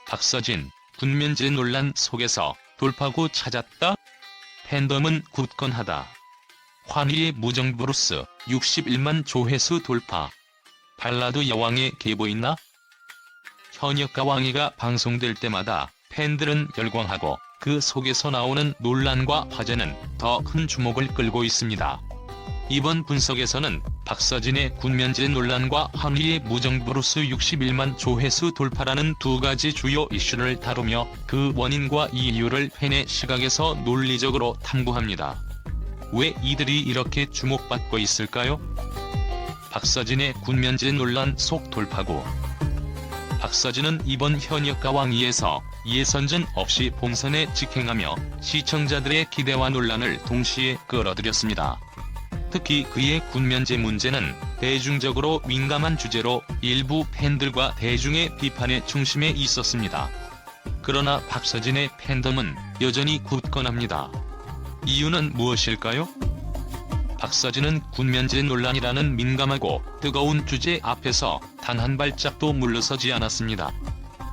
박서진, 군면제 논란 속에서 돌파구 찾았다? 팬덤은 굳건하다. 환희의 무정부루스 61만 조회수 돌파. 발라드 여왕의 계보 있나? 현역가 왕이가 방송될 때마다 팬들은 열광하고 그 속에서 나오는 논란과 화제는 더 큰 주목을 끌고 있습니다. 이번 분석에서는 박서진의 군면제 논란과 환희의 무정부루스 61만 조회수 돌파라는 두 가지 주요 이슈를 다루며 그 원인과 이유를 팬의 시각에서 논리적으로 탐구합니다. 왜 이들이 이렇게 주목받고 있을까요? 박서진의 군면제 논란 속 돌파구. 박서진은 이번 현역가 왕위에서 예선전 없이 본선에 직행하며 시청자들의 기대와 논란을 동시에 끌어들였습니다. 특히 그의 군면제 문제는 대중적으로 민감한 주제로 일부 팬들과 대중의 비판의 중심에 있었습니다. 그러나 박서진의 팬덤은 여전히 굳건합니다. 이유는 무엇일까요? 박서진은 군면제 논란이라는 민감하고 뜨거운 주제 앞에서 단 한 발짝도 물러서지 않았습니다.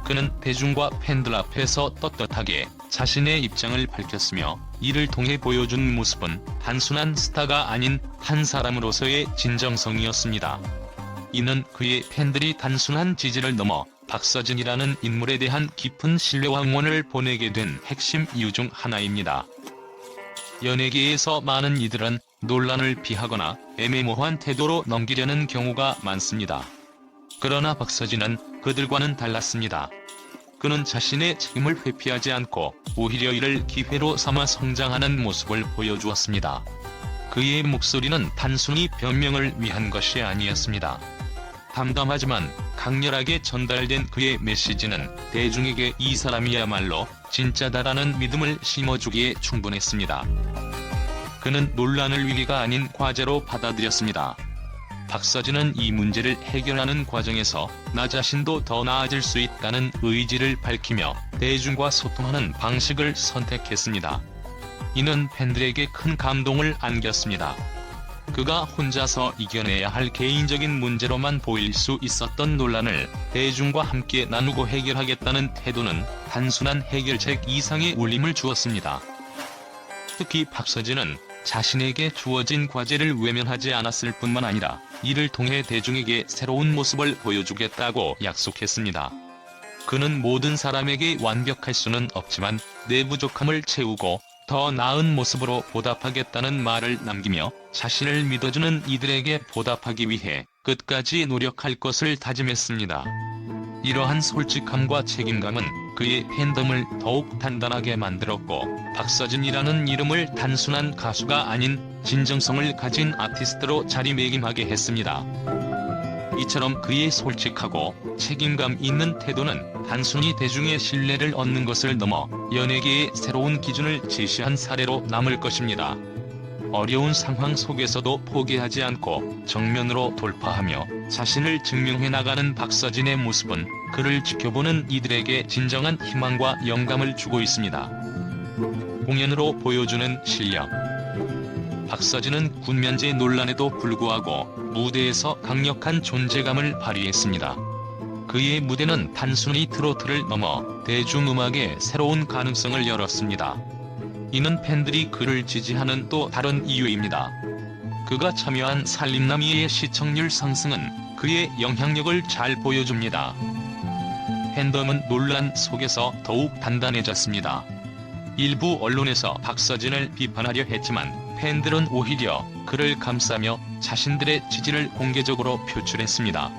그는 대중과 팬들 앞에서 떳떳하게 자신의 입장을 밝혔으며 이를 통해 보여준 모습은 단순한 스타가 아닌 한 사람으로서의 진정성이었습니다. 이는 그의 팬들이 단순한 지지를 넘어 박서진이라는 인물에 대한 깊은 신뢰와 응원을 보내게 된 핵심 이유 중 하나입니다. 연예계에서 많은 이들은 논란을 피하거나 애매모호한 태도로 넘기려는 경우가 많습니다. 그러나 박서진은 그들과는 달랐습니다. 그는 자신의 책임을 회피하지 않고 오히려 이를 기회로 삼아 성장하는 모습을 보여주었습니다. 그의 목소리는 단순히 변명을 위한 것이 아니었습니다. 담담하지만 강렬하게 전달된 그의 메시지는 대중에게 이 사람이야말로 진짜다라는 믿음을 심어주기에 충분했습니다. 그는 논란을 위기가 아닌 과제로 받아들였습니다. 박서진은 이 문제를 해결하는 과정에서 나 자신도 더 나아질 수 있다는 의지를 밝히며 대중과 소통하는 방식을 선택했습니다. 이는 팬들에게 큰 감동을 안겼습니다. 그가 혼자서 이겨내야 할 개인적인 문제로만 보일 수 있었던 논란을 대중과 함께 나누고 해결하겠다는 태도는 단순한 해결책 이상의 울림을 주었습니다. 특히 박서진은 자신에게 주어진 과제를 외면하지 않았을 뿐만 아니라 이를 통해 대중에게 새로운 모습을 보여주겠다고 약속했습니다. 그는 모든 사람에게 완벽할 수는 없지만 내 부족함을 채우고 더 나은 모습으로 보답하겠다는 말을 남기며 자신을 믿어주는 이들에게 보답하기 위해 끝까지 노력할 것을 다짐했습니다. 이러한 솔직함과 책임감은 그의 팬덤을 더욱 단단하게 만들었고 박서진이라는 이름을 단순한 가수가 아닌 진정성을 가진 아티스트로 자리매김하게 했습니다. 이처럼 그의 솔직하고 책임감 있는 태도는 단순히 대중의 신뢰를 얻는 것을 넘어 연예계의 새로운 기준을 제시한 사례로 남을 것입니다. 어려운 상황 속에서도 포기하지 않고 정면으로 돌파하며 자신을 증명해 나가는 박서진의 모습은 그를 지켜보는 이들에게 진정한 희망과 영감을 주고 있습니다. 공연으로 보여주는 실력. 박서진은 군면제 논란에도 불구하고 무대에서 강력한 존재감을 발휘했습니다. 그의 무대는 단순히 트로트를 넘어 대중음악의 새로운 가능성을 열었습니다. 이는 팬들이 그를 지지하는 또 다른 이유입니다. 그가 참여한 살림남이의 시청률 상승은 그의 영향력을 잘 보여줍니다. 팬덤은 논란 속에서 더욱 단단해졌습니다. 일부 언론에서 박서진을 비판하려 했지만 팬들은 오히려 그를 감싸며 자신들의 지지를 공개적으로 표출했습니다.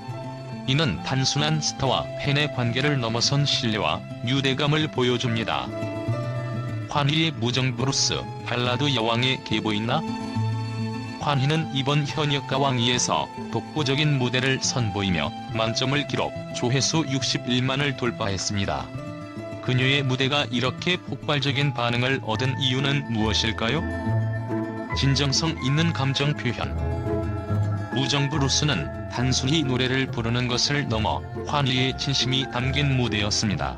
이는 단순한 스타와 팬의 관계를 넘어선 신뢰와 유대감을 보여줍니다. 환희의 무정부루스, 발라드 여왕의 계보 있나? 환희는 이번 현역가 왕위에서 독보적인 무대를 선보이며 만점을 기록, 조회수 61만을 돌파했습니다. 그녀의 무대가 이렇게 폭발적인 반응을 얻은 이유는 무엇일까요? 진정성 있는 감정 표현. 무정부루스는 단순히 노래를 부르는 것을 넘어 환희의 진심이 담긴 무대였습니다.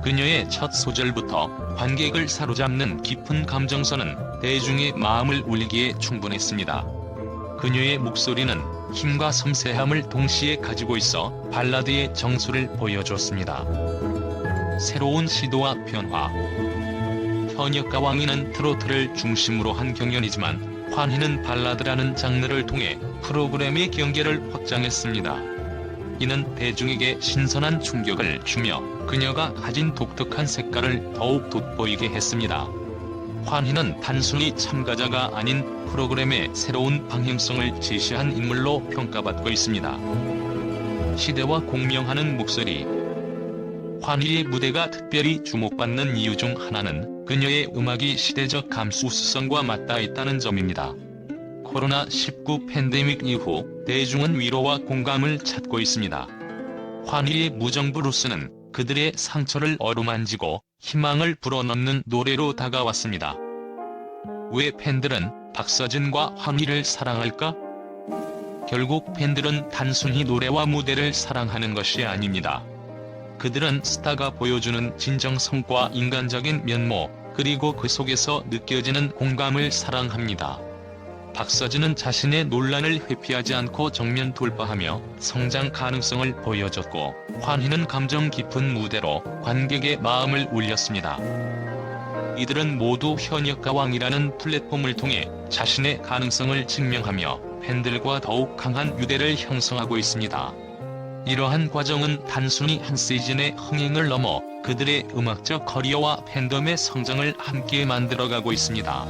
그녀의 첫 소절부터 관객을 사로잡는 깊은 감정선은 대중의 마음을 울리기에 충분했습니다. 그녀의 목소리는 힘과 섬세함을 동시에 가지고 있어 발라드의 정수를 보여줬습니다. 새로운 시도와 변화. 현역과 왕이는 트로트를 중심으로 한 경연이지만 환희는 발라드라는 장르를 통해 프로그램의 경계를 확장했습니다. 이는 대중에게 신선한 충격을 주며 그녀가 가진 독특한 색깔을 더욱 돋보이게 했습니다. 환희는 단순히 참가자가 아닌 프로그램의 새로운 방향성을 제시한 인물로 평가받고 있습니다. 시대와 공명하는 목소리. 환희의 무대가 특별히 주목받는 이유 중 하나는 그녀의 음악이 시대적 감수성과 맞닿아 있다는 점입니다. 코로나19 팬데믹 이후 대중은 위로와 공감을 찾고 있습니다. 환희의 무정부루스는 그들의 상처를 어루만지고 희망을 불어넣는 노래로 다가왔습니다. 왜 팬들은 박서진과 환희를 사랑할까? 결국 팬들은 단순히 노래와 무대를 사랑하는 것이 아닙니다. 그들은 스타가 보여주는 진정성과 인간적인 면모, 그리고 그 속에서 느껴지는 공감을 사랑합니다. 박서진은 자신의 논란을 회피하지 않고 정면 돌파하며 성장 가능성을 보여줬고, 환희는 감정 깊은 무대로 관객의 마음을 울렸습니다. 이들은 모두 현역가 왕이라는 플랫폼을 통해 자신의 가능성을 증명하며 팬들과 더욱 강한 유대를 형성하고 있습니다. 이러한 과정은 단순히 한 시즌의 흥행을 넘어 그들의 음악적 커리어와 팬덤의 성장을 함께 만들어가고 있습니다.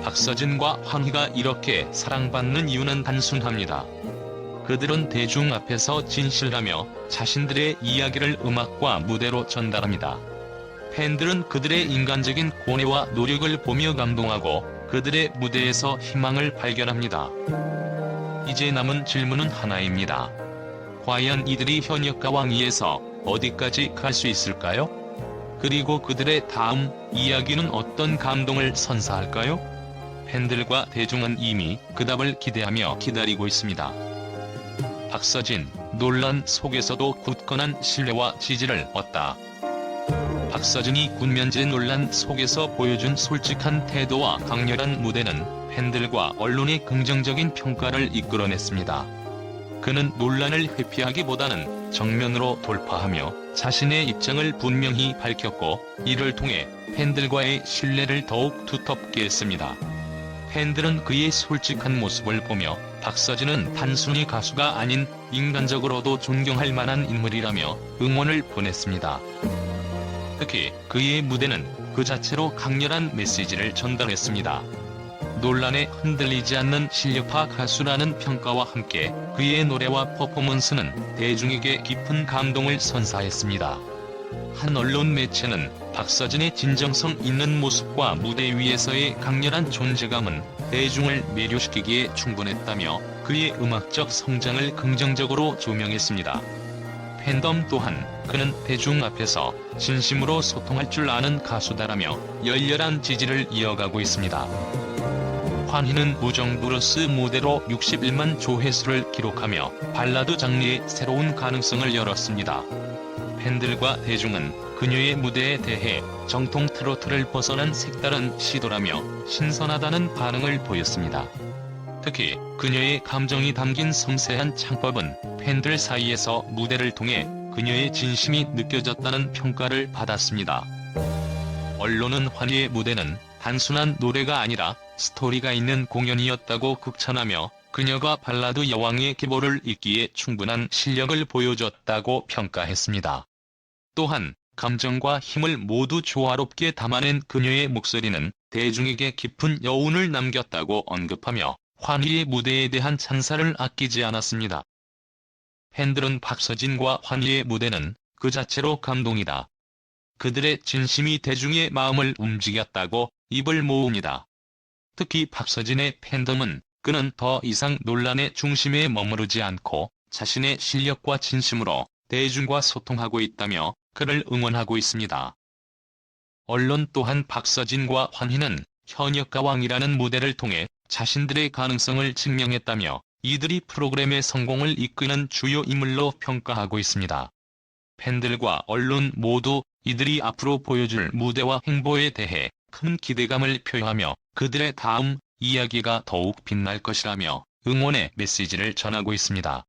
박서진과 환희가 이렇게 사랑받는 이유는 단순합니다. 그들은 대중 앞에서 진실하며 자신들의 이야기를 음악과 무대로 전달합니다. 팬들은 그들의 인간적인 고뇌와 노력을 보며 감동하고 그들의 무대에서 희망을 발견합니다. 이제 남은 질문은 하나입니다. 과연 이들이 현역가 왕위에서 어디까지 갈 수 있을까요? 그리고 그들의 다음 이야기는 어떤 감동을 선사할까요? 팬들과 대중은 이미 그 답을 기대하며 기다리고 있습니다. 박서진, 논란 속에서도 굳건한 신뢰와 지지를 얻다. 박서진이 군면제 논란 속에서 보여준 솔직한 태도와 강렬한 무대는 팬들과 언론의 긍정적인 평가를 이끌어냈습니다. 그는 논란을 회피하기보다는 정면으로 돌파하며 자신의 입장을 분명히 밝혔고, 이를 통해 팬들과의 신뢰를 더욱 두텁게 했습니다. 팬들은 그의 솔직한 모습을 보며 박서진은 단순히 가수가 아닌 인간적으로도 존경할 만한 인물이라며 응원을 보냈습니다. 특히 그의 무대는 그 자체로 강렬한 메시지를 전달했습니다. 논란에 흔들리지 않는 실력파 가수라는 평가와 함께 그의 노래와 퍼포먼스는 대중에게 깊은 감동을 선사했습니다. 한 언론 매체는 박서진의 진정성 있는 모습과 무대 위에서의 강렬한 존재감은 대중을 매료시키기에 충분했다며 그의 음악적 성장을 긍정적으로 조명했습니다. 팬덤 또한 그는 대중 앞에서 진심으로 소통할 줄 아는 가수다라며 열렬한 지지를 이어가고 있습니다. 환희는 무정부루스 무대로 61만 조회수를 기록하며 발라드 장르의 새로운 가능성을 열었습니다. 팬들과 대중은 그녀의 무대에 대해 정통 트로트를 벗어난 색다른 시도라며 신선하다는 반응을 보였습니다. 특히 그녀의 감정이 담긴 섬세한 창법은 팬들 사이에서 무대를 통해 그녀의 진심이 느껴졌다는 평가를 받았습니다. 언론은 환희의 무대는 단순한 노래가 아니라 스토리가 있는 공연이었다고 극찬하며 그녀가 발라드 여왕의 계보를 잇기에 충분한 실력을 보여줬다고 평가했습니다. 또한 감정과 힘을 모두 조화롭게 담아낸 그녀의 목소리는 대중에게 깊은 여운을 남겼다고 언급하며 환희의 무대에 대한 찬사를 아끼지 않았습니다. 팬들은 박서진과 환희의 무대는 그 자체로 감동이다. 그들의 진심이 대중의 마음을 움직였다고 입을 모읍니다. 특히 박서진의 팬덤은 그는 더 이상 논란의 중심에 머무르지 않고 자신의 실력과 진심으로 대중과 소통하고 있다며 그를 응원하고 있습니다. 언론 또한 박서진과 환희는 현역가 왕이라는 무대를 통해 자신들의 가능성을 증명했다며 이들이 프로그램의 성공을 이끄는 주요 인물로 평가하고 있습니다. 팬들과 언론 모두 이들이 앞으로 보여줄 무대와 행보에 대해 큰 기대감을 표하며 그들의 다음 이야기가 더욱 빛날 것이라며 응원의 메시지를 전하고 있습니다.